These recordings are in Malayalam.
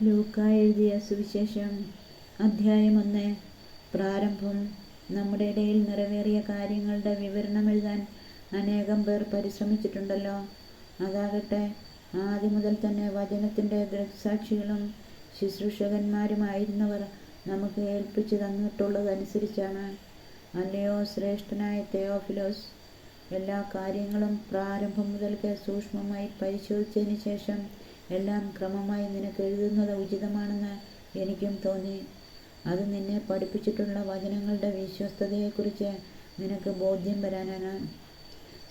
ലൂക്ക എഴുതിയ സുവിശേഷം അധ്യായം 1. പ്രാരംഭം. നമ്മുടെ ഇടയിൽ നിറവേറിയ കാര്യങ്ങളുടെ വിവരണം എഴുതാൻ അനേകം പേർ പരിശ്രമിച്ചിട്ടുണ്ടല്ലോ. അതാകട്ടെ ആദ്യം മുതൽ തന്നെ വചനത്തിൻ്റെ ദൃക്സാക്ഷികളും ശുശ്രൂഷകന്മാരുമായിരുന്നവർ നമുക്ക് ഏൽപ്പിച്ചു തന്നിട്ടുള്ളതനുസരിച്ചാണ്. അല്ലയോ ശ്രേഷ്ഠനായ തെയോഫിലോസ്, എല്ലാ കാര്യങ്ങളും പ്രാരംഭം മുതൽക്ക് സൂക്ഷ്മമായി പരിശോധിച്ചതിന് ശേഷം എല്ലാം ക്രമമായി നിനക്ക് എഴുതുന്നത് ഉചിതമാണെന്ന് എനിക്കും തോന്നി. അത് നിന്നെ പഠിപ്പിച്ചിട്ടുള്ള വചനങ്ങളുടെ വിശ്വസ്തതയെക്കുറിച്ച് നിനക്ക് ബോധ്യം വരാനാണ്.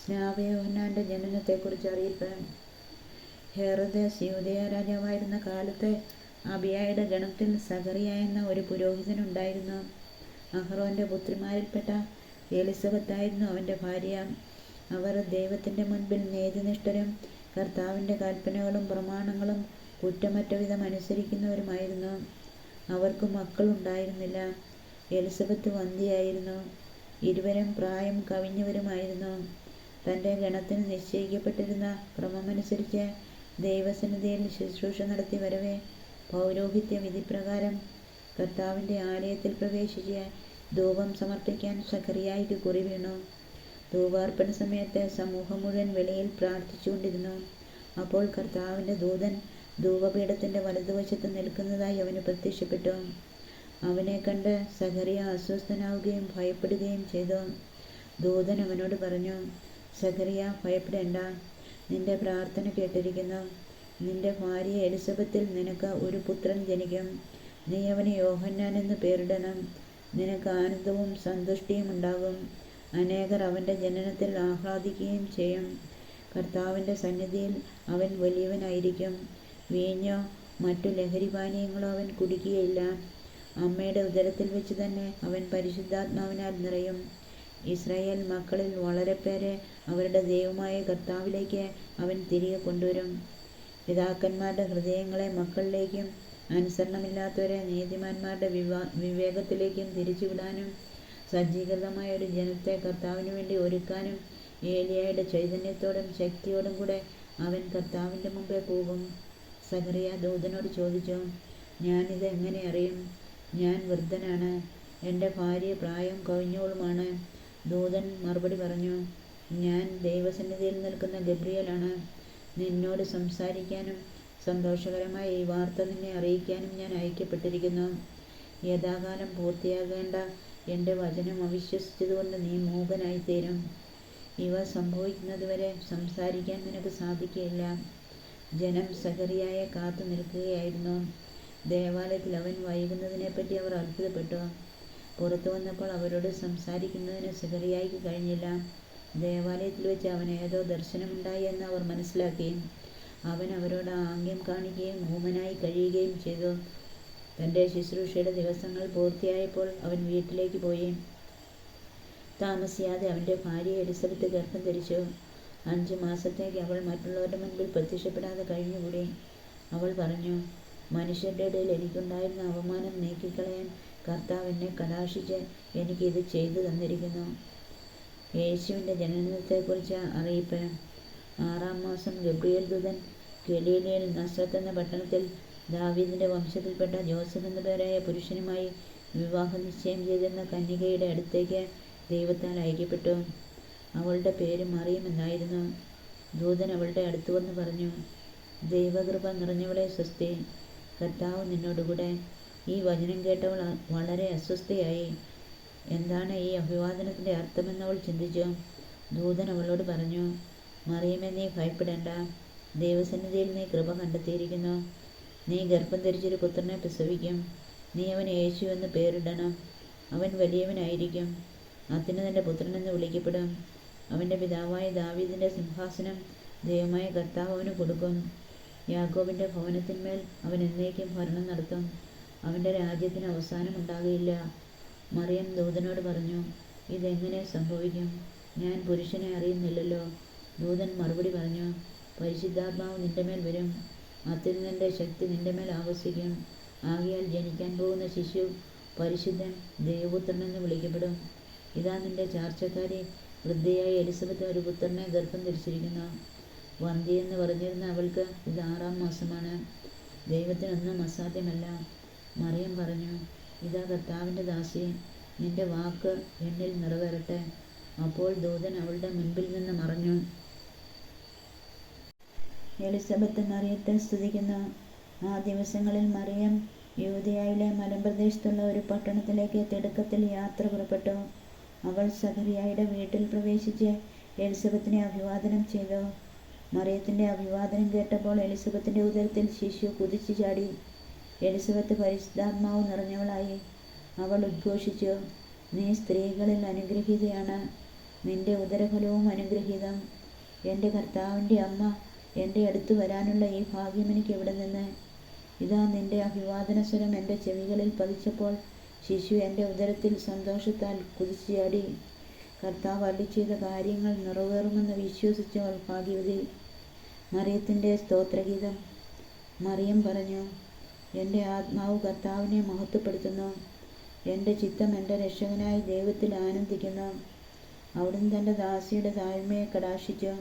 സ്നാപക ജനനത്തെക്കുറിച്ച് അറിയിപ്പ്. ഹെറോദാസ് യൂദയ രാജാവായിരുന്ന കാലത്ത് അബിയായുടെ ഗണത്തിൽ സഖറിയ എന്ന ഒരു പുരോഹിതനുണ്ടായിരുന്നു. അഹ്റോന്റെ പുത്രിമാരിൽപ്പെട്ട എലിസബത്തായിരുന്നു അവൻ്റെ ഭാര്യ. അവർ ദൈവത്തിൻ്റെ മുൻപിൽ നീതിനിഷ്ഠരും കർത്താവിൻ്റെ കൽപ്പനകളും പ്രമാണങ്ങളും കുറ്റമറ്റ വിധം അനുസരിക്കുന്നവരുമായിരുന്നു. അവർക്ക് മക്കളുണ്ടായിരുന്നില്ല. എലിസബത്ത് വന്ധ്യയായിരുന്നു. ഇരുവരും പ്രായം കവിഞ്ഞവരുമായിരുന്നു. തൻ്റെ ഗണത്തിന് നിശ്ചയിക്കപ്പെട്ടിരുന്ന ക്രമമനുസരിച്ച് ദൈവസന്നിധിയിൽ ശുശ്രൂഷ നടത്തി വരവെ പൗരോഹിത്യ വിധിപ്രകാരം കർത്താവിൻ്റെ ആലയത്തിൽ പ്രവേശിച്ച് ധൂപം സമർപ്പിക്കാൻ സഖറിയായ്ക്ക് കുറി വീണു. ധൂപാർപ്പണ സമയത്ത് സമൂഹം മുഴുവൻ വെളിയിൽ പ്രാർത്ഥിച്ചുകൊണ്ടിരുന്നു. അപ്പോൾ കർത്താവിൻ്റെ ദൂതൻ ധൂപപീഠത്തിൻ്റെ വലതുവശത്ത് നിൽക്കുന്നതായി അവന് പ്രത്യക്ഷപ്പെട്ടു. അവനെ കണ്ട് സഖറിയ അസ്വസ്ഥനാവുകയും ഭയപ്പെടുകയും ചെയ്തു. ദൂതൻ അവനോട് പറഞ്ഞു, സഖറിയ, ഭയപ്പെടേണ്ട, നിന്റെ പ്രാർത്ഥന കേട്ടിരിക്കുന്നു. നിന്റെ ഭാര്യ എലിസബത്തിൽ നിനക്ക് ഒരു പുത്രൻ ജനിക്കും. നീ അവന് യോഹന്നാൻ എന്ന് പേരിടണം. നിനക്ക് ആനന്ദവും സന്തുഷ്ടിയും ഉണ്ടാകും. അനേകർ അവൻ്റെ ജനനത്തിൽ ആഹ്ലാദിക്കുകയും ചെയ്യും. കർത്താവിൻ്റെ സന്നിധിയിൽ അവൻ വലിയവനായിരിക്കും. വീഞ്ഞോ മറ്റു ലഹരിപാനീയങ്ങളോ അവൻ കുടിക്കുകയില്ല. അമ്മയുടെ ഉദരത്തിൽ വെച്ച് തന്നെ അവൻ പരിശുദ്ധാത്മാവിനാൽ നിറയും. ഇസ്രായേൽ മക്കളിൽ വളരെ പേരെ അവരുടെ ദൈവമായ കർത്താവിലേക്ക് അവൻ തിരികെ കൊണ്ടുവരും. പിതാക്കന്മാരുടെ ഹൃദയങ്ങളെ മക്കളിലേക്കും അനുസരണമില്ലാത്തവരെ നീതിമാന്മാരുടെ വിവേകത്തിലേക്കും തിരിച്ചുവിടാനും സജ്ജീകൃതമായ ഒരു ജനത്തെ കർത്താവിന് വേണ്ടി ഒരുക്കാനും ഏലിയായുടെ ചൈതന്യത്തോടും ശക്തിയോടും കൂടെ അവൻ കർത്താവിൻ്റെ മുമ്പേ പോകും. സഖറിയ ദൂതനോട് ചോദിച്ചു, ഞാനിത് എങ്ങനെ അറിയും? ഞാൻ വൃദ്ധനാണ്, എൻ്റെ ഭാര്യ പ്രായം കവിഞ്ഞവളുമാണ്. ദൂതൻ മറുപടി പറഞ്ഞു, ഞാൻ ദൈവസന്നിധിയിൽ നിൽക്കുന്ന ഗബ്രിയേലാണ്. നിന്നോട് സംസാരിക്കാനും സന്തോഷകരമായ ഈ വാർത്ത നിന്നെ അറിയിക്കാനും ഞാൻ അയക്കപ്പെട്ടിരിക്കുന്നു. യഥാകാലം പൂർത്തിയാകേണ്ട എൻ്റെ വചനം അവിശ്വസിച്ചതുകൊണ്ട് നീ മൂകനായിത്തീരും. ഇവ സംഭവിക്കുന്നതുവരെ സംസാരിക്കാൻ നിനക്ക് സാധിക്കുകയില്ല. ജനം സഖറിയായെ കാത്തു നിൽക്കുകയായിരുന്നു. ദേവാലയത്തിൽ അവൻ വൈകുന്നതിനെപ്പറ്റി അവർ അത്ഭുതപ്പെട്ടു. പുറത്തു വന്നപ്പോൾ അവരോട് സംസാരിക്കുന്നതിന് സഖറിയായ്ക്ക് കഴിഞ്ഞില്ല. ദേവാലയത്തിൽ വെച്ച് അവന് ഏതോ ദർശനമുണ്ടായി എന്ന് അവർ മനസ്സിലാക്കി. അവൻ അവരോട് ആംഗ്യം കാണിക്കുകയും ഊമനായി കഴിയുകയും ചെയ്തു. തൻ്റെ ശുശ്രൂഷയുടെ ദിവസങ്ങൾ പൂർത്തിയായപ്പോൾ അവൻ വീട്ടിലേക്ക് പോയി. താമസിയാതെ അവൻ്റെ ഭാര്യ എലിസബത്ത് ഗർഭം ധരിച്ചു. 5 മാസത്തേക്ക് അവൾ മറ്റുള്ളവരുടെ മുൻപിൽ പ്രത്യക്ഷപ്പെടാതെ കഴിഞ്ഞുകൂടി. അവൾ പറഞ്ഞു, മനുഷ്യരുടെ ഇടയിൽ എനിക്കുണ്ടായിരുന്ന അവമാനം നീക്കിക്കളയാൻ കർത്താവ് എന്നെ കടാക്ഷിച്ച് എനിക്കിത് ചെയ്തു തന്നിരിക്കുന്നു. യേശുവിൻ്റെ ജനനത്തെക്കുറിച്ച് അറിയിപ്പ്. 6-ാം മാസം ഗബ്രിയേൽ ദൂതൻ ഗലീലയിൽ നസ്രത്ത് എന്ന പട്ടണത്തിൽ ദാവീദിൻ്റെ വംശത്തിൽപ്പെട്ട ജോസഫ് എന്ന പേരായ പുരുഷനുമായി വിവാഹ നിശ്ചയം ചെയ്തിരുന്ന കന്യകയുടെ അടുത്തേക്ക് ദൈവത്താൽ അയക്കപ്പെട്ടു. അവളുടെ പേര് മറിയം എന്നായിരുന്നു. ദൂതൻ അവളുടെ അടുത്ത് വന്ന് പറഞ്ഞു, ദൈവകൃപ നിറഞ്ഞവളെ സ്വസ്തി, കർത്താവ് നിന്നോടുകൂടെ. ഈ വചനം കേട്ടവൾ വളരെ അസ്വസ്ഥയായി. എന്താണ് ഈ അഭിവാദനത്തിൻ്റെ അർത്ഥമെന്നവൾ ചിന്തിച്ചു. ദൂതൻ അവളോട് പറഞ്ഞു, മറിയമേ, നീ ഭയപ്പെടേണ്ട. ദൈവസന്നിധിയിൽ നീ കൃപ കണ്ടെത്തിയിരിക്കുന്നു. നീ ഗർഭം ധരിച്ചൊരു പുത്രനെ പ്രസവിക്കും. നീ അവന് യേശു എന്ന് പേരിടണം. അവൻ വലിയവനായിരിക്കും. അത്യുന്നതൻ്റെ പുത്രനെന്ന് വിളിക്കപ്പെടും. അവൻ്റെ പിതാവായ ദാവീദിൻ്റെ സിംഹാസനം ദൈവമായ കർത്താവ് അവന് കൊടുക്കും. യാക്കോബിൻ്റെ ഭവനത്തിന്മേൽ അവൻ എന്നേക്കും ഭരണം നടത്തും. അവൻ്റെ രാജ്യത്തിന് അവസാനമുണ്ടാകുകയില്ല. മറിയം ദൂതനോട് പറഞ്ഞു, ഇതെങ്ങനെ സംഭവിക്കും? ഞാൻ പുരുഷനെ അറിയുന്നില്ലല്ലോ. ദൂതൻ മറുപടി പറഞ്ഞു, പരിശുദ്ധാത്മാവ് നിന്റെ മേൽ വരും. അത്യുന്നതൻ്റെ ശക്തി നിന്റെ മേൽ ആവസിക്കും. ആകയാൽ ജനിക്കാൻ പോകുന്ന ശിശു പരിശുദ്ധൻ, ദൈവപുത്രനെന്ന് വിളിക്കപ്പെടും. ഇതാ നിന്റെ ചാർച്ചക്കാരി വൃദ്ധയായ എലിസബത്ത് ഒരു പുത്രനെ ഗർഭം ധരിച്ചിരിക്കുന്നു. വന്ധ്യയെന്ന് പറഞ്ഞിരുന്ന അവൾക്ക് ഇത് 6-ാം മാസമാണ്. ദൈവത്തിനൊന്നും അസാധ്യമല്ല. മറിയം പറഞ്ഞു, ഇതാ കർത്താവിൻ്റെ ദാസി, നിന്റെ വാക്ക് എന്നിൽ നിറവേറട്ടെ. അപ്പോൾ ദൂതൻ അവളുടെ മുൻപിൽ നിന്ന് മറഞ്ഞു. എലിസബത്ത് മറിയത്തെ സ്തുതിക്കുന്നു. ആ ദിവസങ്ങളിൽ മറിയം യൂദയായിലെ മലമ്പ്രദേശത്തുള്ള ഒരു പട്ടണത്തിലേക്ക് തിടുക്കത്തിൽ യാത്ര പുറപ്പെട്ടു. അവൾ സഖറിയായുടെ വീട്ടിൽ പ്രവേശിച്ച് എലിസബത്തിനെ അഭിവാദനം ചെയ്തു. മറിയത്തിൻ്റെ അഭിവാദനം കേട്ടപ്പോൾ എലിസബത്തിൻ്റെ ഉദരത്തിൽ ശിശു കുതിച്ചു ചാടി. എലിസബത്ത് പരിശുദ്ധാത്മാവ് നിറഞ്ഞവളായി. അവൾ ഉദ്ഘോഷിച്ചു, നീ സ്ത്രീകളിൽ അനുഗ്രഹീതയാണ്, നിന്റെ ഉദരഫലവും അനുഗ്രഹീതം. എൻ്റെ കർത്താവിൻ്റെ അമ്മ എൻ്റെ അടുത്ത് വരാനുള്ള ഈ ഭാഗ്യം എനിക്ക് എവിടെ നിന്ന്? ഇതാ നിന്റെ അഭിവാദന സ്വരം എൻ്റെ ചെവികളിൽ പതിച്ചപ്പോൾ ശിശു എൻ്റെ ഉദരത്തിൽ സന്തോഷത്താൽ കുതിച്ചു ചാടി. കർത്താവ് അരുളിച്ചെയ്ത കാര്യങ്ങൾ നിറവേറുമെന്ന് വിശ്വസിച്ചവൾ ഭാഗ്യവതി. മറിയത്തിൻ്റെ സ്തോത്രഗീതം. മറിയം പറഞ്ഞു, എൻ്റെ ആത്മാവ് കർത്താവിനെ മഹത്വപ്പെടുത്തുന്നു, എൻ്റെ ചിത്തം എൻ്റെ രക്ഷകനായ ദൈവത്തിൽ ആനന്ദിക്കുന്നു. അവിടുന്ന് തൻ്റെ ദാസിയുടെ താഴ്മയെ കടാക്ഷിച്ചു.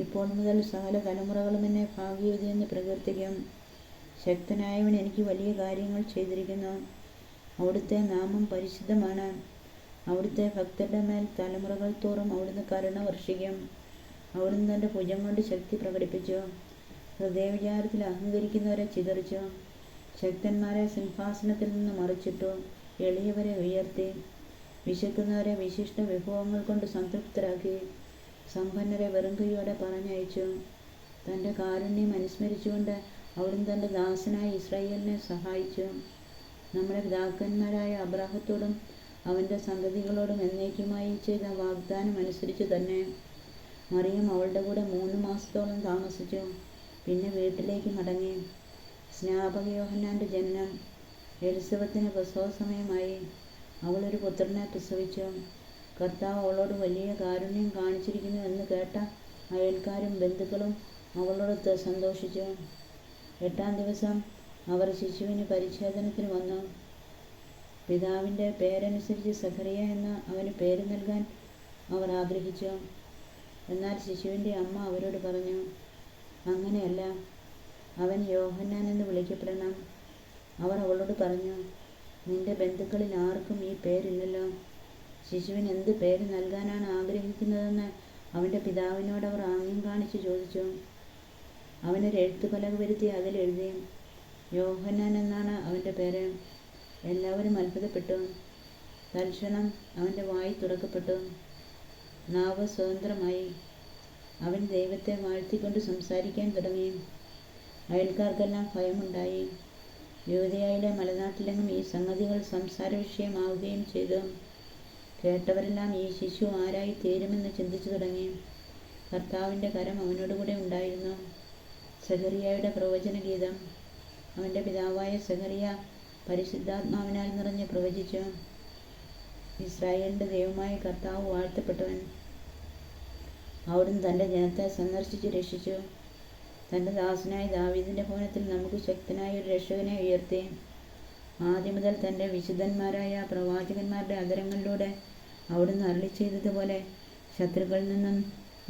ഇപ്പോൾ മുതൽ സകല തലമുറകളും എന്നെ ഭാഗ്യവതി എന്ന് പ്രകീർത്തിക്കും. ശക്തനായവൻ എനിക്ക് വലിയ കാര്യങ്ങൾ ചെയ്തിരിക്കുന്നു. അവിടുത്തെ നാമം പരിശുദ്ധമാണ്. അവിടുത്തെ ഭക്തരുടെ മേൽ തലമുറകൾ തോറും അവിടുന്ന് കരുണ വർഷിക്കും. അവിടുന്ന് തൻ്റെ ഭുജം കൊണ്ട് ശക്തി പ്രകടിപ്പിച്ചു. ഹൃദയവിചാരത്തിൽ അഹങ്കരിക്കുന്നവരെ ചിതറിച്ചു. ശക്തന്മാരെ സിംഹാസനത്തിൽ നിന്ന് മറിച്ചിട്ടു. എളിയവരെ ഉയർത്തി. വിശക്കുന്നവരെ വിശിഷ്ട വിഭവങ്ങൾ കൊണ്ട് സംതൃപ്തരാക്കി. സമ്പന്നരെ വെറും കൈയോടെ പറഞ്ഞയച്ചു. തൻ്റെ കാരുണ്യം അനുസ്മരിച്ചുകൊണ്ട് അവിടുന്ന് തൻ്റെ ദാസനായ ഇസ്രായേലിനെ സഹായിച്ചു. നമ്മുടെ പിതാക്കന്മാരായ അബ്രാഹത്തോടും അവൻ്റെ സന്തതികളോടും എന്നേക്കുമായി ചെയ്ത വാഗ്ദാനം അനുസരിച്ച് തന്നെ. മറിയം അവളുടെ കൂടെ 3 മാസത്തോളം താമസിച്ചു. പിന്നെ വീട്ടിലേക്ക് മടങ്ങി. സ്നാപക യോഹന്നാൻ്റെ ജനനം. എലിസബത്തിന് പ്രസവ സമയമായി. അവളൊരു പുത്രനെ പ്രസവിച്ചു. കർത്താവ് അവളോട് വലിയ കാരുണ്യം കാണിച്ചിരിക്കുന്നു എന്ന് കേട്ട അയൽക്കാരും ബന്ധുക്കളും അവളോടൊത്ത് സന്തോഷിച്ചു. 8-ാം ദിവസം അവർ ശിശുവിന് പരിച്ഛേദനത്തിന് വന്നു. പിതാവിൻ്റെ പേരനുസരിച്ച് സഖറിയ എന്ന് അവന് പേര് നൽകാൻ അവർ ആഗ്രഹിച്ചു. എന്നാൽ ശിശുവിൻ്റെ അമ്മ അവരോട് പറഞ്ഞു, അങ്ങനെയല്ല, അവൻ യോഹന്നാൻ എന്ന് വിളിക്കപ്പെടണം. അവർ അവളോട് പറഞ്ഞു, നിന്റെ ബന്ധുക്കളിൽ ആർക്കും ഈ പേരില്ലല്ലോ. ശിശുവിന് എന്ത് പേര് നൽകാനാണ് ആഗ്രഹിക്കുന്നതെന്ന് അവൻ്റെ പിതാവിനോട് അവർ ആംഗ്യം കാണിച്ച് ചോദിച്ചു. അവനൊരു എഴുത്തുപലക വരുത്തി അതിലെഴുതി, യോഹന്നാൻ എന്നാണ് അവൻ്റെ പേര്. എല്ലാവരും അത്ഭുതപ്പെട്ടു. തൽക്ഷണം അവൻ്റെ വായി തുറക്കപ്പെട്ടു. നാവ് സ്വതന്ത്രമായി. അവൻ ദൈവത്തെ വാഴ്ത്തിക്കൊണ്ട് സംസാരിക്കാൻ തുടങ്ങി. അയൽക്കാർക്കെല്ലാം ഭയമുണ്ടായി. യൂദയായിലെ മലനാട്ടിലെങ്ങും ഈ സംഗതികൾ സംസാര വിഷയമാവുകയും ചെയ്തു. കേട്ടവരെല്ലാം ഈ ശിശു ആരായി തീരുമെന്ന് ചിന്തിച്ചു തുടങ്ങി. കർത്താവിൻ്റെ കരം അവനോടുകൂടെ ഉണ്ടായിരുന്നു. സഖറിയായുടെ പ്രവചനഗീതം. അവൻ്റെ പിതാവായ സഖറിയ പരിശുദ്ധാത്മാവിനാൽ നിറഞ്ഞ് പ്രവചിച്ചു. ഇസ്രായേലിൻ്റെ ദൈവമായ കർത്താവ് വാഴ്ത്തപ്പെട്ടവൻ. അവിടുന്ന് തൻ്റെ ജനത്തെ സന്ദർശിച്ച് രക്ഷിച്ചു. തൻ്റെ ദാസനായ ദാവീദിൻ്റെ ഭവനത്തിൽ നമുക്ക് ശക്തനായ ഒരു രക്ഷകനെ ഉയർത്തി. ആദ്യം മുതൽ തൻ്റെ വിശുദ്ധന്മാരായ പ്രവാചകന്മാരുടെ അധരങ്ങളിലൂടെ അവിടുന്ന് അരുളിച്ചെയ്തതുപോലെ ശത്രുക്കളിൽ നിന്നും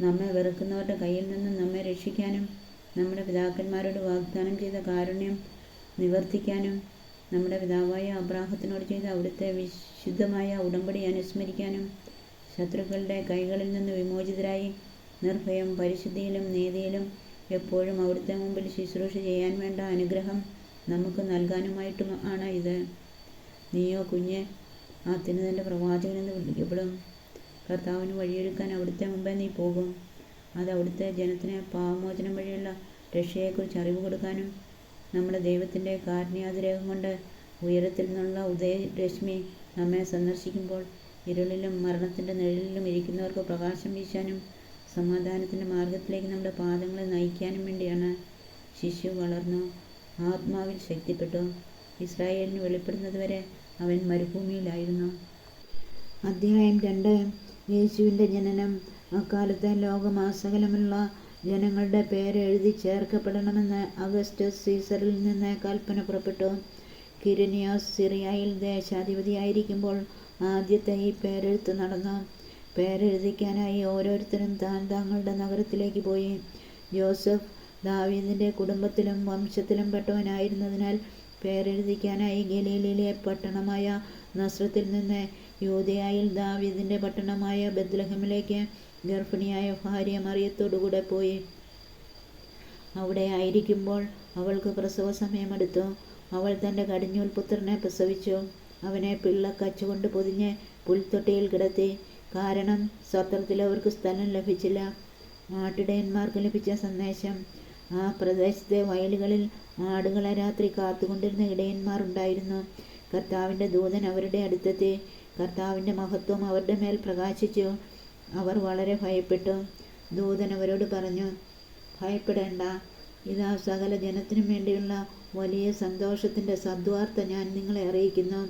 നമ്മെ വെറുക്കുന്നവരുടെ കയ്യിൽ നിന്നും നമ്മെ രക്ഷിക്കാനും നമ്മുടെ പിതാക്കന്മാരോട് വാഗ്ദാനം ചെയ്ത കാരുണ്യം നിവർത്തിക്കാനും നമ്മുടെ പിതാവായ അബ്രാഹത്തിനോട് ചെയ്ത അവിടുത്തെ വിശുദ്ധമായ ഉടമ്പടി അനുസ്മരിക്കാനും ശത്രുക്കളുടെ കൈകളിൽ നിന്ന് വിമോചിതരായി നിർഭയം പരിശുദ്ധിയിലും നീതിയിലും എപ്പോഴും അവിടുത്തെ മുമ്പിൽ ശുശ്രൂഷ ചെയ്യാൻ വേണ്ട അനുഗ്രഹം നമുക്ക് നൽകാനുമായിട്ടും ആണ് ഇത്. നീയോ കുഞ്ഞ്, അത്യുന്നതൻ്റെ പ്രവാചകനെന്ന് വിളിക്കപ്പെടും. കർത്താവിന് വഴിയൊരുക്കാൻ അവിടുത്തെ മുമ്പേ നീ പോകും. അത് അവിടുത്തെ ജനത്തിന് പാപമോചനം വഴിയുള്ള രക്ഷയെക്കുറിച്ച് അറിവ് കൊടുക്കാനും നമ്മുടെ ദൈവത്തിൻ്റെ കാരുണ്യാതിരേകം കൊണ്ട് ഉയരത്തിൽ നിന്നുള്ള ഉദയരശ്മി നമ്മെ സന്ദർശിക്കുമ്പോൾ ഇരുളിലും മരണത്തിൻ്റെ നിഴലിലും ഇരിക്കുന്നവർക്ക് പ്രകാശം വീശാനും സമാധാനത്തിൻ്റെ മാർഗത്തിലേക്ക് നമ്മുടെ പാദങ്ങളെ നയിക്കാനും വേണ്ടിയാണ്. ശിശു വളർന്നു, ആത്മാവിൽ ശക്തിപ്പെട്ടു. ഇസ്രായേലിന് വെളിപ്പെടുന്നതുവരെ അവൻ മരുഭൂമിയിലായിരുന്നു. അധ്യായം 2. യേശുവിൻ്റെ ജനനം. അക്കാലത്ത് ലോകമാസകലമുള്ള ജനങ്ങളുടെ പേര് എഴുതി ചേർക്കപ്പെടണമെന്ന് അഗസ്റ്റസ് സീസറിൽ നിന്ന് കൽപ്പന പുറപ്പെട്ടു. കിരിനിയോസ് സിറിയയിൽ ദേശാധിപതിയായിരിക്കുമ്പോൾ ആദ്യത്തെ ഈ പേരെഴുത്ത് നടന്നു. പേരെഴുതിക്കാനായി ഓരോരുത്തരും താൻ തങ്ങളുടെ നഗരത്തിലേക്ക് പോയി. ജോസഫ് ദാവീദിൻ്റെ കുടുംബത്തിലും വംശത്തിലും പെട്ടവനായിരുന്നതിനാൽ പേരെഴുതിക്കാനായി ഗലീലയിലെ പട്ടണമായ നസ്രത്തിൽ നിന്ന് യൂദയായിൽ ദാവീദിൻ്റെ പട്ടണമായ ബത്ലഹേമിലേക്ക് ഗർഭിണിയായ ഭാര്യ മറിയത്തോടുകൂടെ പോയി. അവിടെ ആയിരിക്കുമ്പോൾ അവൾക്ക് പ്രസവ സമയമെടുത്തു. അവൾ തൻ്റെ കടിഞ്ഞൂൽ പുത്രനെ പ്രസവിച്ചു. അവനെ പിള്ളക്കച്ചുകൊണ്ട് പൊതിഞ്ഞ് പുൽത്തൊട്ടിയിൽ കിടത്തി. കാരണം സത്രത്തിൽ അവർക്ക് സ്ഥലം ലഭിച്ചില്ല. ആട്ടിടയന്മാർക്ക് ലഭിച്ച സന്ദേശം: ആ പ്രദേശത്തെ വയലുകളിൽ ആടുകളെ രാത്രി കാത്തുകൊണ്ടിരുന്ന ഇടയന്മാർ ഉണ്ടായിരുന്നു. കർത്താവിൻ്റെ ദൂതൻ അവരുടെ അടുത്തെത്തി. കർത്താവിൻ്റെ മഹത്വം അവരുടെ മേൽ പ്രകാശിച്ചു. അവർ വളരെ ഭയപ്പെട്ടു. ദൂതൻ അവരോട് പറഞ്ഞു: ഭയപ്പെടേണ്ട, ഇതാ സകല ജനത്തിനും വേണ്ടിയുള്ള വലിയ സന്തോഷത്തിൻ്റെ സദ്വാർത്ത ഞാൻ നിങ്ങളെ അറിയിക്കുന്നു.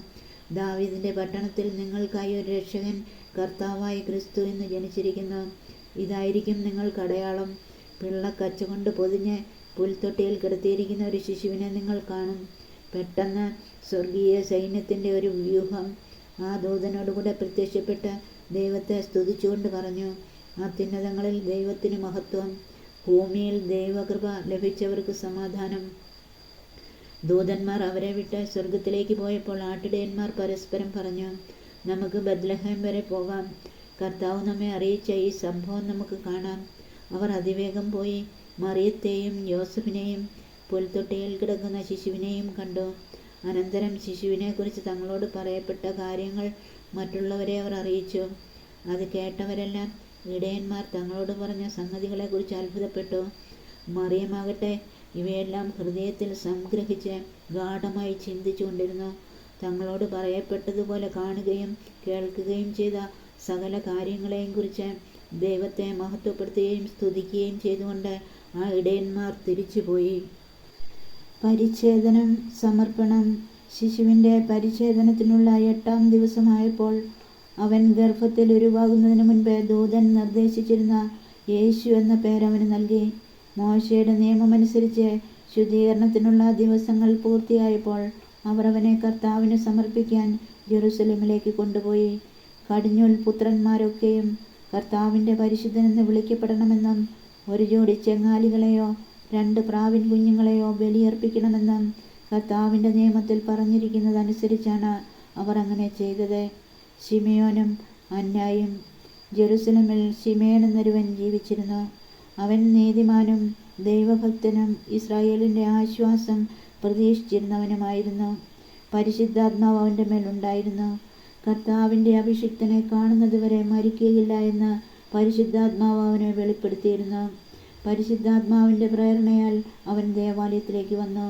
ദാവീദിൻ്റെ പട്ടണത്തിൽ നിങ്ങൾക്കായി ഒരു രക്ഷകൻ, കർത്താവായ ക്രിസ്തു എന്ന് ജനിച്ചിരിക്കുന്നു. ഇതായിരിക്കും നിങ്ങൾക്ക് അടയാളം: പിള്ളക്കച്ചുകൊണ്ട് പൊതിഞ്ഞ് പുൽത്തൊട്ടിയിൽ കിടത്തിയിരിക്കുന്ന ഒരു ശിശുവിനെ നിങ്ങൾ കാണും. പെട്ടെന്ന് സ്വർഗീയ സൈന്യത്തിൻ്റെ ഒരു വ്യൂഹം ആ ദൂതനോടുകൂടെ പ്രത്യക്ഷപ്പെട്ട് ദൈവത്തെ സ്തുതിച്ചുകൊണ്ട് പറഞ്ഞു: അത്യുന്നതങ്ങളിൽ ദൈവത്തിന് മഹത്വം, ഭൂമിയിൽ ദൈവകൃപ ലഭിച്ചവർക്ക് സമാധാനം. ദൂതന്മാർ അവരെ വിട്ട് സ്വർഗത്തിലേക്ക് പോയപ്പോൾ ആട്ടിടയന്മാർ പരസ്പരം പറഞ്ഞു: നമുക്ക് ബത്ലഹേം വരെ പോകാം, കർത്താവ് നമ്മെ അറിയിച്ച ഈ സംഭവം നമുക്ക് കാണാം. അവർ അതിവേഗം പോയി മറിയത്തെയും യോസഫിനെയും പുൽത്തൊട്ടിയിൽ കിടക്കുന്ന ശിശുവിനെയും കണ്ടു. അനന്തരം ശിശുവിനെക്കുറിച്ച് തങ്ങളോട് പറയപ്പെട്ട കാര്യങ്ങൾ മറ്റുള്ളവരെ അവർ അറിയിച്ചു. അത് കേട്ടവരെല്ലാം ഇടയന്മാർ തങ്ങളോട് പറഞ്ഞ സംഗതികളെക്കുറിച്ച് അത്ഭുതപ്പെട്ടു. മറിയമാകട്ടെ ഇവയെല്ലാം ഹൃദയത്തിൽ സംഗ്രഹിച്ച് ഗാഢമായി ചിന്തിച്ചുകൊണ്ടിരുന്നു. തങ്ങളോട് പറയപ്പെട്ടതുപോലെ കാണുകയും കേൾക്കുകയും ചെയ്ത സകല കാര്യങ്ങളെയും കുറിച്ച് ദൈവത്തെ മഹത്വപ്പെടുത്തുകയും സ്തുതിക്കുകയും ചെയ്തുകൊണ്ട് ആ ഇടയന്മാർ തിരിച്ചുപോയി. പരിച്ഛേദനം സമർപ്പണം. ശിശുവിൻ്റെ പരിച്ഛേദനത്തിനുള്ള 8-ാം ദിവസമായപ്പോൾ അവൻ ഗർഭത്തിൽ ഉരുവാകുന്നതിന് മുൻപ് ദൂതൻ നിർദ്ദേശിച്ചിരുന്ന യേശു എന്ന പേരവന് നൽകി. മോശയുടെ നിയമമനുസരിച്ച് ശുദ്ധീകരണത്തിനുള്ള ദിവസങ്ങൾ പൂർത്തിയായപ്പോൾ അവർ അവനെ കർത്താവിന് സമർപ്പിക്കാൻ ജെറുസലേമിലേക്ക് കൊണ്ടുപോയി. കടിഞ്ഞൂൽ പുത്രന്മാരൊക്കെയും കർത്താവിൻ്റെ പരിശുദ്ധനെന്ന് വിളിക്കപ്പെടണമെന്നും ഒരു ജോഡി ചെങ്ങാലികളെയോ 2 പ്രാവിൻ കുഞ്ഞുങ്ങളെയോ ബലിയർപ്പിക്കണമെന്നും കർത്താവിൻ്റെ നിയമത്തിൽ പറഞ്ഞിരിക്കുന്നതനുസരിച്ചാണ് അവർ അങ്ങനെ ചെയ്തത്. ശിമയോനും അന്നായും. ജെറുസലേമിൽ ശിമയോൻ എന്നൊരുവൻ ജീവിച്ചിരുന്നു. അവൻ നീതിമാനും ദൈവഭക്തനും ഇസ്രായേലിൻ്റെ ആശ്വാസം പ്രതീക്ഷിച്ചിരുന്നവനുമായിരുന്നു. പരിശുദ്ധാത്മാവ് അവൻ്റെ മേലുണ്ടായിരുന്നു. കർത്താവിൻ്റെ അഭിഷിക്തനെ കാണുന്നതുവരെ മരിക്കുകയില്ല എന്ന് പരിശുദ്ധാത്മാവ് അവനെ വെളിപ്പെടുത്തിയിരുന്നു. പരിശുദ്ധാത്മാവിൻ്റെ പ്രേരണയാൽ അവൻ ദേവാലയത്തിലേക്ക് വന്നു.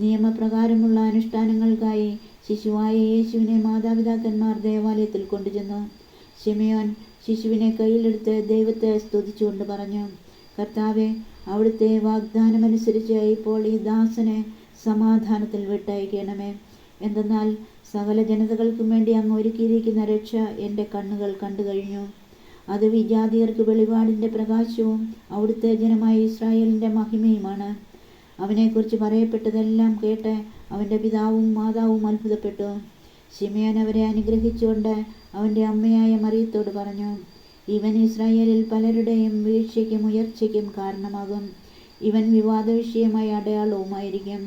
നിയമപ്രകാരമുള്ള അനുഷ്ഠാനങ്ങൾക്കായി ശിശുവായ യേശുവിനെ മാതാപിതാക്കന്മാർ ദേവാലയത്തിൽ കൊണ്ടുചെന്നു. ശിമയോൻ ശിശുവിനെ കയ്യിലെടുത്ത് ദൈവത്തെ സ്തുതിച്ചുകൊണ്ട് പറഞ്ഞു: കർത്താവേ, അവിടുത്തെ വാഗ്ദാനമനുസരിച്ച് ഇപ്പോൾ ഈ ദാസനെ സമാധാനത്തിൽ വിട്ടയക്കണമേ. എന്തെന്നാൽ സകല ജനതകൾക്കും വേണ്ടി അങ്ങ് ഒരുക്കിയിരിക്കുന്ന രക്ഷ എൻ്റെ കണ്ണുകൾ കണ്ടു കഴിഞ്ഞു. അത് വിജാതിയർക്ക് വെളിപാടിൻ്റെ പ്രകാശവും അവിടുത്തെ ജനമായ ഇസ്രായേലിൻ്റെ മഹിമയുമാണ്. അവനെക്കുറിച്ച് പറയപ്പെട്ടതെല്ലാം കേട്ട് അവൻ്റെ പിതാവും മാതാവും അത്ഭുതപ്പെട്ടു. ശിമയോൻ അവരെ അനുഗ്രഹിച്ചുകൊണ്ട് അവൻ്റെ അമ്മയായ മറിയത്തോട് പറഞ്ഞു: ഇവൻ ഇസ്രായേലിൽ പലരുടെയും വീഴ്ചയ്ക്കും ഉയർച്ചയ്ക്കും കാരണമാകും. ഇവൻ വിവാദ വിഷയമായ അടയാളവുമായിരിക്കും.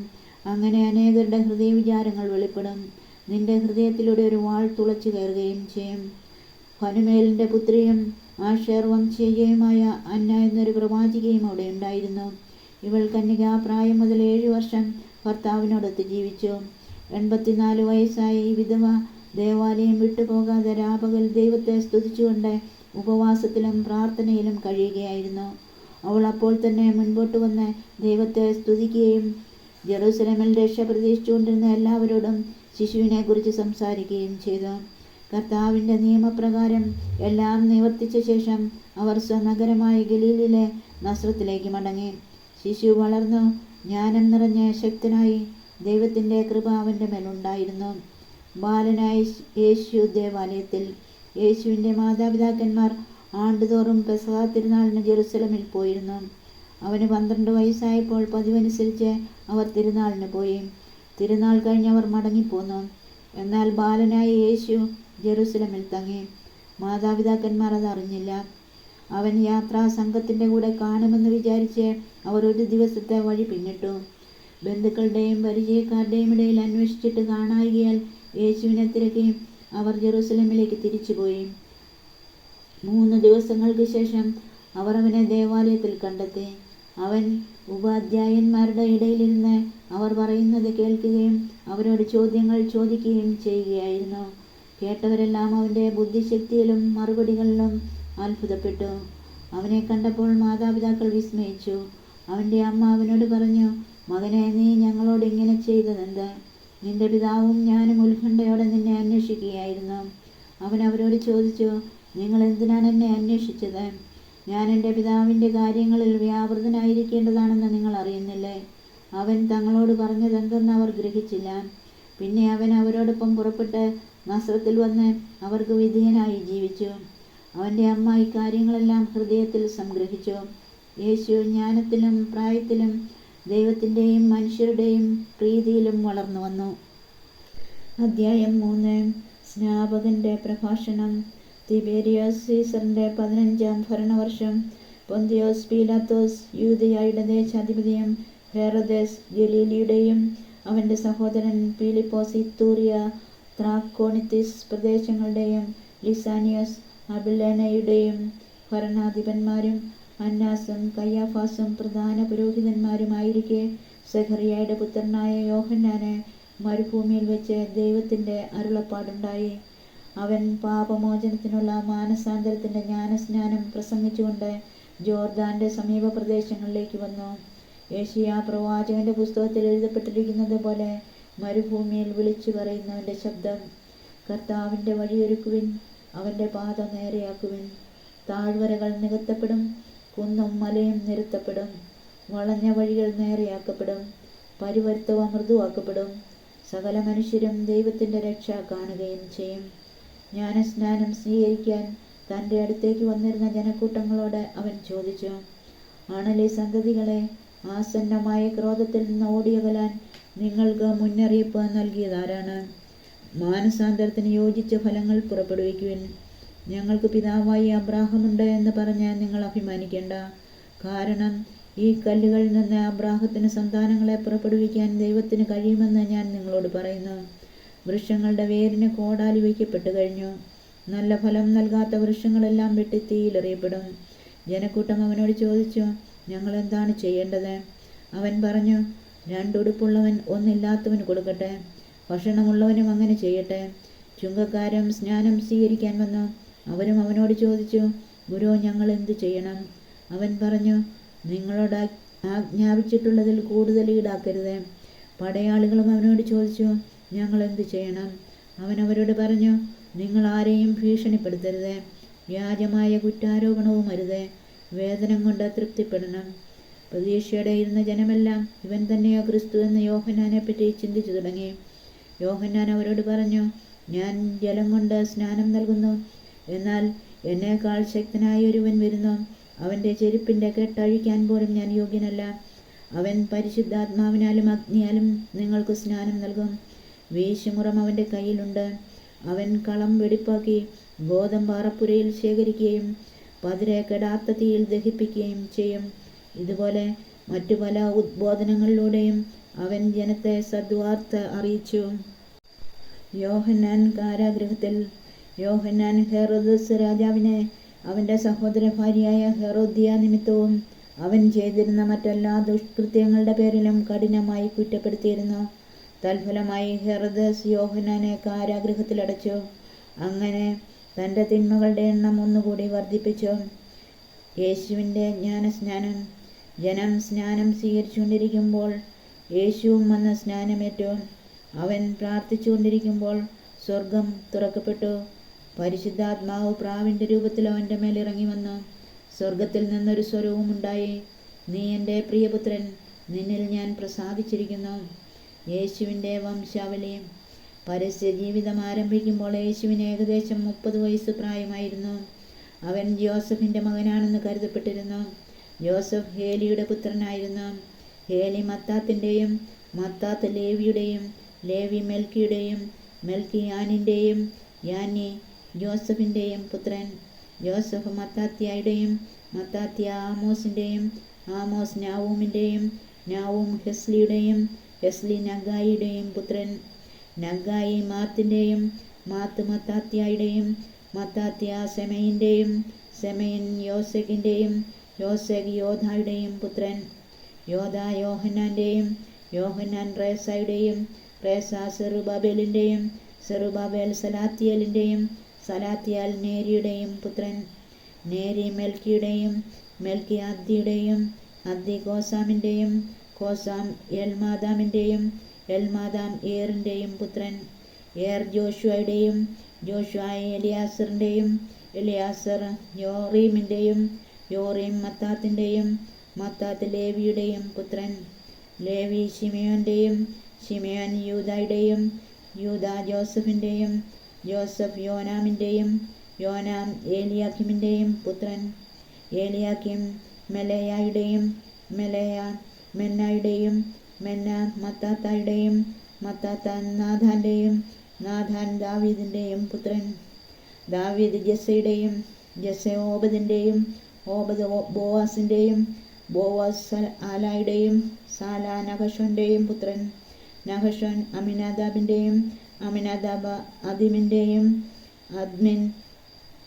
അങ്ങനെ അനേകരുടെ ഹൃദയവിചാരങ്ങൾ വെളിപ്പെടും. നിന്റെ ഹൃദയത്തിലൂടെ ഒരു വാൾ തുളച്ചു കയറുകയും ചെയ്യും. ഫനുമേലിൻ്റെ പുത്രിയും ആഷേർ വംശീയയുമായ അന്ന എന്നൊരു പ്രവാചികയും അവിടെ ഉണ്ടായിരുന്നു. ഇവൾ കന്യകാപ്രായം മുതൽ 7 വർഷം ഭർത്താവിനോടൊത്ത് ജീവിച്ചു. 84 വയസ്സായ ഈ വിധവ ദേവാലയം വിട്ടുപോകാതെ രാപകൽ ദൈവത്തെ സ്തുതിച്ചുകൊണ്ട് ഉപവാസത്തിലും പ്രാർത്ഥനയിലും കഴിയുകയായിരുന്നു. അവൾ അപ്പോൾ തന്നെ മുൻപോട്ട് വന്ന് ദൈവത്തെ സ്തുതിക്കുകയും ജെറുസലേമിൽ രക്ഷ പ്രതീക്ഷിച്ചുകൊണ്ടിരുന്ന എല്ലാവരോടും ശിശുവിനെക്കുറിച്ച് സംസാരിക്കുകയും ചെയ്തു. കർത്താവിൻ്റെ നിയമപ്രകാരം എല്ലാം നിവർത്തിച്ച ശേഷം അവർ സ്വനഗരമായ ഗലീലിലെ നസ്രത്തിലേക്ക് മടങ്ങി. ശിശു വളർന്നു ജ്ഞാനം നിറഞ്ഞ് ശക്തനായി. ദൈവത്തിൻ്റെ കൃപ അവൻ്റെ മേലുണ്ടായിരുന്നു. ബാലനായ യേശു ദേവാലയത്തിൽ. യേശുവിൻ്റെ മാതാപിതാക്കന്മാർ ആണ്ടുതോറും പെസഹ തിരുനാളിന് ജെറുസലേമിൽ പോയിരുന്നു. അവന് 12 വയസ്സായപ്പോൾ പതിവനുസരിച്ച് അവർ തിരുനാളിന് പോയി. തിരുനാൾ കഴിഞ്ഞവർ മടങ്ങിപ്പോന്നു. എന്നാൽ ബാലനായ യേശു ജെറുസലേമിൽ തങ്ങി. മാതാപിതാക്കന്മാർ അതറിഞ്ഞില്ല. അവൻ യാത്രാ സംഘത്തിൻ്റെ കൂടെ കാണുമെന്ന് വിചാരിച്ച് അവർ ഒരു ദിവസത്തെ വഴി പിന്നിട്ടു. ബന്ധുക്കളുടെയും പരിചയക്കാരുടെയും ഇടയിൽ അന്വേഷിച്ചിട്ട് കാണായികയാൽ യേശുവിനെ തിരക്കി അവർ ജെറുസലേമിലേക്ക് തിരിച്ചുപോയി. 3 ദിവസങ്ങൾക്ക് ശേഷം അവർ അവനെ ദേവാലയത്തിൽ കണ്ടെത്തി. അവൻ ഉപാധ്യായന്മാരുടെ ഇടയിലിരുന്ന് അവർ പറയുന്നത് കേൾക്കുകയും അവരോട് ചോദ്യങ്ങൾ ചോദിക്കുകയും ചെയ്യുകയായിരുന്നു. കേട്ടവരെല്ലാം അവൻ്റെ ബുദ്ധിശക്തിയിലും മറുപടികളിലും അത്ഭുതപ്പെട്ടു. അവനെ കണ്ടപ്പോൾ മാതാപിതാക്കൾ വിസ്മയിച്ചു. അവൻ്റെ അമ്മ അവനോട് പറഞ്ഞു, മകനെ, നീ ഞങ്ങളോട് ഇങ്ങനെ ചെയ്തതെന്ത്? നിന്റെ പിതാവും ഞാനും ഉത്കണ്ഠയോടെ നിന്നെ അന്വേഷിക്കുകയായിരുന്നു. അവൻ അവരോട് ചോദിച്ചു, നിങ്ങൾ എന്തിനാണ് എന്നെ അന്വേഷിച്ചത്? ഞാൻ എൻ്റെ പിതാവിൻ്റെ കാര്യങ്ങളിൽ വ്യാപൃതനായിരിക്കേണ്ടതാണെന്ന് നിങ്ങൾ അറിയുന്നില്ലേ? അവൻ തങ്ങളോട് പറഞ്ഞതെന്തെന്ന് അവർ ഗ്രഹിച്ചില്ല. പിന്നെ അവൻ അവരോടൊപ്പം പുറപ്പെട്ട് നസ്രത്തിൽ വന്ന് അവർക്ക് വിധേയനായി ജീവിച്ചു. അവൻ്റെ അമ്മ ഇക്കാര്യങ്ങളെല്ലാം ഹൃദയത്തിൽ സംഗ്രഹിച്ചു. യേശു ജ്ഞാനത്തിലും പ്രായത്തിലും ദൈവത്തിൻ്റെയും മനുഷ്യരുടെയും പ്രീതിയിലും വളർന്നു വന്നു. അധ്യായം 3. സ്നാപകൻ്റെ പ്രഭാഷണം. തിബേരിയോസ് സീസറിൻ്റെ 15-ാം ഭരണവർഷം പൊന്തിയോസ് പീലാത്തോസ് യൂദയായുടെ ദേശാധിപതിയും ഹെറോദസ് ഗലീലിയുടെയും അവൻ്റെ സഹോദരൻ പീലിപ്പോസ് ഇത്തൂറിയ ത്രാക്കോണിത്തിസ് പ്രദേശങ്ങളുടെയും ലിസാനിയോസ് അബിലേനയുടെയും ഭരണാധിപന്മാരും അന്നാസും കയ്യാഫാസും പ്രധാന പുരോഹിതന്മാരുമായിരിക്കെ സെഖറിയായുടെ പുത്രനായ യോഹന്നാന് മരുഭൂമിയിൽ വെച്ച് ദൈവത്തിൻ്റെ അരുളപ്പാടുണ്ടായി. അവൻ പാപമോചനത്തിനുള്ള മാനസാന്തരത്തിൻ്റെ ജ്ഞാനസ്നാനം പ്രസംഗിച്ചുകൊണ്ട് ജോർദാൻ്റെ സമീപ പ്രദേശങ്ങളിലേക്ക് വന്നു. യേശയ്യാ പ്രവാചകന്റെ പുസ്തകത്തിൽ എഴുതപ്പെട്ടിരിക്കുന്നത് പോലെ മരുഭൂമിയിൽ വിളിച്ചു പറയുന്നവൻ്റെ ശബ്ദം, കർത്താവിൻ്റെ വഴിയൊരുക്കുവിൻ, അവൻ്റെ പാത നേരെയാക്കുവിൻ. താഴ്വരകൾ നികത്തപ്പെടും, കുന്നും മലയും നിരത്തപ്പെടും. വളഞ്ഞ വഴികൾ നേരെയാക്കപ്പെടും, പരിവർത്തവ മൃദുവാക്കപ്പെടും. സകല മനുഷ്യരും ദൈവത്തിൻ്റെ രക്ഷ കാണുകയും ചെയ്യും. ജ്ഞാനസ്നാനം സ്വീകരിക്കാൻ തൻ്റെ അടുത്തേക്ക് വന്നിരുന്ന ജനക്കൂട്ടങ്ങളോട് അവൻ ചോദിച്ചു, ആണല്ലേ സന്തതികളെ, ആസന്നമായ ക്രോധത്തിൽ നിന്ന് ഓടിയകലാൻ നിങ്ങൾക്ക് മുന്നറിയിപ്പ് നൽകിയതാരാണ്? മാനസാന്തരത്തിന് യോജിച്ച ഫലങ്ങൾ പുറപ്പെടുവിക്കുവിൻ. ഞങ്ങൾക്ക് പിതാവായി അബ്രാഹമുണ്ട് എന്ന് പറഞ്ഞ് നിങ്ങൾ അഭിമാനിക്കേണ്ട. കാരണം ഈ കല്ലുകളിൽ നിന്ന് അബ്രാഹത്തിന് സന്താനങ്ങളെ പുറപ്പെടുവിക്കാൻ ദൈവത്തിന് കഴിയുമെന്ന് ഞാൻ നിങ്ങളോട് പറയുന്നു. വൃക്ഷങ്ങളുടെ വേരിന് കോടാലി വയ്ക്കപ്പെട്ടു കഴിഞ്ഞു. നല്ല ഫലം നൽകാത്ത വൃക്ഷങ്ങളെല്ലാം വെട്ടി തീയിലെറിയപ്പെടും. ജനക്കൂട്ടം അവനോട് ചോദിച്ചു, ഞങ്ങൾ എന്താണ് ചെയ്യേണ്ടത്? അവൻ പറഞ്ഞു, 2 ഉടുപ്പുള്ളവൻ ഒന്നില്ലാത്തവന് കൊടുക്കട്ടെ, ഭക്ഷണമുള്ളവനും അങ്ങനെ ചെയ്യട്ടെ. ചുങ്കക്കാരും സ്നാനം സ്വീകരിക്കാൻ വന്നു. അവരും അവനോട് ചോദിച്ചു, ഗുരു, ഞങ്ങൾ എന്തു ചെയ്യണം? അവൻ പറഞ്ഞു, നിങ്ങളോട് ആജ്ഞാപിച്ചിട്ടുള്ളതിൽ കൂടുതൽ ഈടാക്കരുത്. പടയാളികളും അവനോട് ചോദിച്ചു, ഞങ്ങൾ എന്തു ചെയ്യണം? അവൻ അവരോട് പറഞ്ഞു, നിങ്ങൾ ആരെയും ഭീഷണിപ്പെടുത്തരുത്, വ്യാജമായ കുറ്റാരോപണവും അരുത്, വേതനം കൊണ്ട് തൃപ്തിപ്പെടണം. പ്രതീക്ഷയോടെ ഇരുന്ന ജനമെല്ലാം ഇവൻ തന്നെയോ ക്രിസ്തു എന്ന് യോഹന്നാനെ പറ്റി ചിന്തിച്ചു തുടങ്ങി. യോഹന്നാൻ അവരോട് പറഞ്ഞു, ഞാൻ ജലം കൊണ്ട് സ്നാനം നൽകുന്നു, എന്നാൽ എന്നേക്കാൾ ശക്തനായ ഒരുവൻ വരുന്നു. അവൻ്റെ ചെരുപ്പിൻ്റെ കെട്ടഴിക്കാൻ പോലും ഞാൻ യോഗ്യനല്ല. അവൻ പരിശുദ്ധാത്മാവിനാലും അഗ്നിയാലും നിങ്ങൾക്ക് സ്നാനം നൽകും. വീശുമുറം അവൻ്റെ കയ്യിലുണ്ട്. അവൻ കളം വെടിപ്പാക്കി ഗോതമ്പ് അറപ്പുരയിൽ ശേഖരിക്കുകയും പതിരെ കെടാത്ത തീയിൽ ദഹിപ്പിക്കുകയും ചെയ്യും. ഇതുപോലെ മറ്റു പല ഉദ്ബോധനങ്ങളിലൂടെയും അവൻ ജനത്തെ സദ്വാർത്ത അറിയിച്ചു. യോഹന്നാൻ കാരാഗൃഹത്തിൽ. യോഹന്നാൻ ഹെറോദസ് രാജാവിനെ അവൻ്റെ സഹോദര ഭാര്യയായ ഹെറോദ്യ നിമിത്തവും അവൻ ചെയ്തിരുന്ന മറ്റെല്ലാ ദുഷ്കൃത്യങ്ങളുടെ പേരിലും കഠിനമായി കുറ്റപ്പെടുത്തിയിരുന്നു. തൽഫലമായി ഹെറോദസ് യോഹന്നാനെ കാരാഗൃഹത്തിലടച്ചു. അങ്ങനെ തൻ്റെ തിന്മകളുടെ എണ്ണം ഒന്നുകൂടി വർദ്ധിപ്പിച്ചു. യേശുവിൻ്റെ ജ്ഞാനസ്നാനം. ജനം സ്നാനം സ്വീകരിച്ചുകൊണ്ടിരിക്കുമ്പോൾ യേശുവും വന്ന് സ്നാനമേറ്റു. അവൻ പ്രാർത്ഥിച്ചുകൊണ്ടിരിക്കുമ്പോൾ സ്വർഗം തുറക്കപ്പെട്ടു. പരിശുദ്ധാത്മാവ് പ്രാവിൻ്റെ രൂപത്തിൽ അവൻ്റെ മേൽ ഇറങ്ങി വന്നു. സ്വർഗത്തിൽ നിന്നൊരു സ്വരവും ഉണ്ടായി, നീ എൻ്റെ പ്രിയപുത്രൻ, നിന്നിൽ ഞാൻ പ്രസാദിച്ചിരിക്കുന്നു. യേശുവിൻ്റെ വംശാവലി. പരസ്യ ജീവിതം ആരംഭിക്കുമ്പോൾ യേശുവിന് ഏകദേശം 30 വയസ്സ് പ്രായമായിരുന്നു. അവൻ ജോസഫിൻ്റെ മകനാണെന്ന് കരുതപ്പെട്ടിരുന്നു. ജോസഫ് ഹേലിയുടെ പുത്രനായിരുന്നു. ഹേലി മത്താത്തിൻ്റെയും, മത്താത്ത് ലേവിയുടെയും, ലേവി മെൽക്കിയുടെയും, മെൽക്കി യാനിൻ്റെയും, യാനി ജോസഫിൻ്റെയും പുത്രൻ. ജോസഫ് മത്താത്യായുടെയും, മത്താത്യ ആമോസിൻ്റെയും, ആമോസ് നാവൂമിൻ്റെയും, നാവൂം ഹെസ്ലിയുടെയും, ഹെസ്ലി നഗ്ഗായിയുടെയും പുത്രൻ. നഗ്ഗായി മാത്തിൻ്റെയും, മാത്ത് മത്താത്യായുടെയും, മത്താത്യ സെമയിൻ്റെയും, സെമയിൻ യോസെക്കിൻ്റെയും, യോസെക്ക് യോദായുടെയും പുത്രൻ. യോദ യോഹന്നാൻ്റെയും, യോഹന്നാൻ റേസായുടെയും, റേസ സെറുബാബേലിൻ്റെയും, സെറുബാബേൽ സലാത്തിയേലിൻ്റെയും, സലാത്തിയാൽ നേരിയുടെയും പുത്രൻ. നേരി മെൽക്കിയുടെയും, മെൽക്കി അദ്ദിയുടെയും, അദ്ദി കോസാമിൻ്റെയും, കോസാം എൽമാദാമിൻ്റെയും, എൽമാദാം ഏറിൻ്റെയും പുത്രൻ. ഏർ ജോഷുവയുടെയും, ജോഷുവ എലിയാസറിൻ്റെയും, എലിയാസർ യോറീമിൻ്റെയും, യോറീം മത്താത്തിൻ്റെയും, മത്താത്ത് ലേവിയുടെയും പുത്രൻ. ലേവി ശിമെയോൻ്റെയും, ശിമെയോൻ യൂദായുടെയും, യൂദ ജോസഫിൻ്റെയും, ജോസഫ് യോനാമിൻ്റെയും, യോനാം ഏലിയാക്കിമിൻ്റെയും പുത്രൻ. ഏലിയാക്കിം മെലയായുടെയും, മെലയ മെന്നായുടെയും, മെന്ന മത്താത്തായുടെയും, മത്താത്ത നാഥാൻ്റെയും, നാഥാൻ ദാവീദിൻ്റെയും പുത്രൻ. ദാവീദ് ജെസ്സയുടെയും, ജെസ്സ ഓബദിൻ്റെയും, ഓബദ് ബോവാസിൻ്റെയും, ബോവാസ് ആലായുടെയും, സാല നഹശോൻ്റെയും പുത്രൻ. നഹശോൻ അമിനാദാബിൻ്റെയും, അമിനാദാബ് അദിമിൻ്റെയും, അദ്മിൻ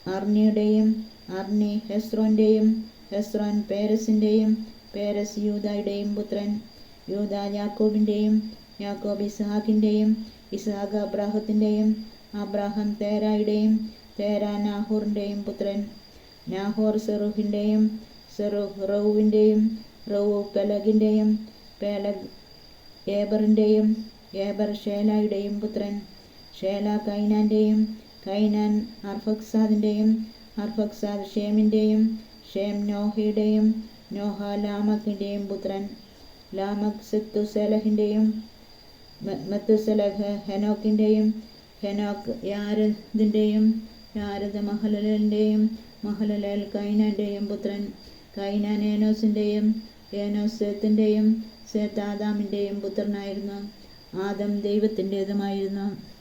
അർണിയുടെയും, അർണി ഹെസ്രോൻ്റെയും, ഹെസ്രോൻ പേരസിൻ്റെയും, പേരസ് യൂദായുടെയും പുത്രൻ. യൂദ യാക്കോബിൻ്റെയും, യാക്കോബ് ഇസ്ഹാക്കിൻ്റെയും, ഇസ്ഹാക്ക് അബ്രാഹത്തിൻ്റെയും, അബ്രാഹാം തേരായുടെയും, തേര നാഹോറിൻ്റെയും പുത്രൻ. നാഹോർ സെറൂഹിൻ്റെയും, സെറൂഹ് റൌവിൻ്റെയും, റൌവ് പെലഗിൻ്റെയും, പെലഗ് ഏബറിൻ്റെയും, ഏബർ ഷേലായുടെയും പുത്രൻ. ഷേല കൈനാൻ്റെയും, കൈനാൻ അർഫക്സാദിൻ്റെയും, അർഫക്സാദ് ഷേമിൻ്റെയും, ഷേം നോഹയുടെയും, നോഹ ലാമക്കിൻ്റെയും പുത്രൻ. ലാമക് സെത്തുസെലഹിൻ്റെയും, മെത്തുസെലഹ് ഹെനോക്കിൻ്റെയും, ഹെനോക്ക് യാരെദിൻ്റെയും, യാരെദ് മഹലലേലിൻ്റെയും, മഹലലേൽ കൈനാൻ്റെയും പുത്രൻ. കൈനാൻ ഏനോസിൻ്റെയും, ഏനോസ് സേത്തിൻ്റെയും, സേത്ത് ആദാമിൻ്റെയും പുത്രനായിരുന്നു. ആദം ദൈവത്തിൻ്റേതുമായിരുന്നു.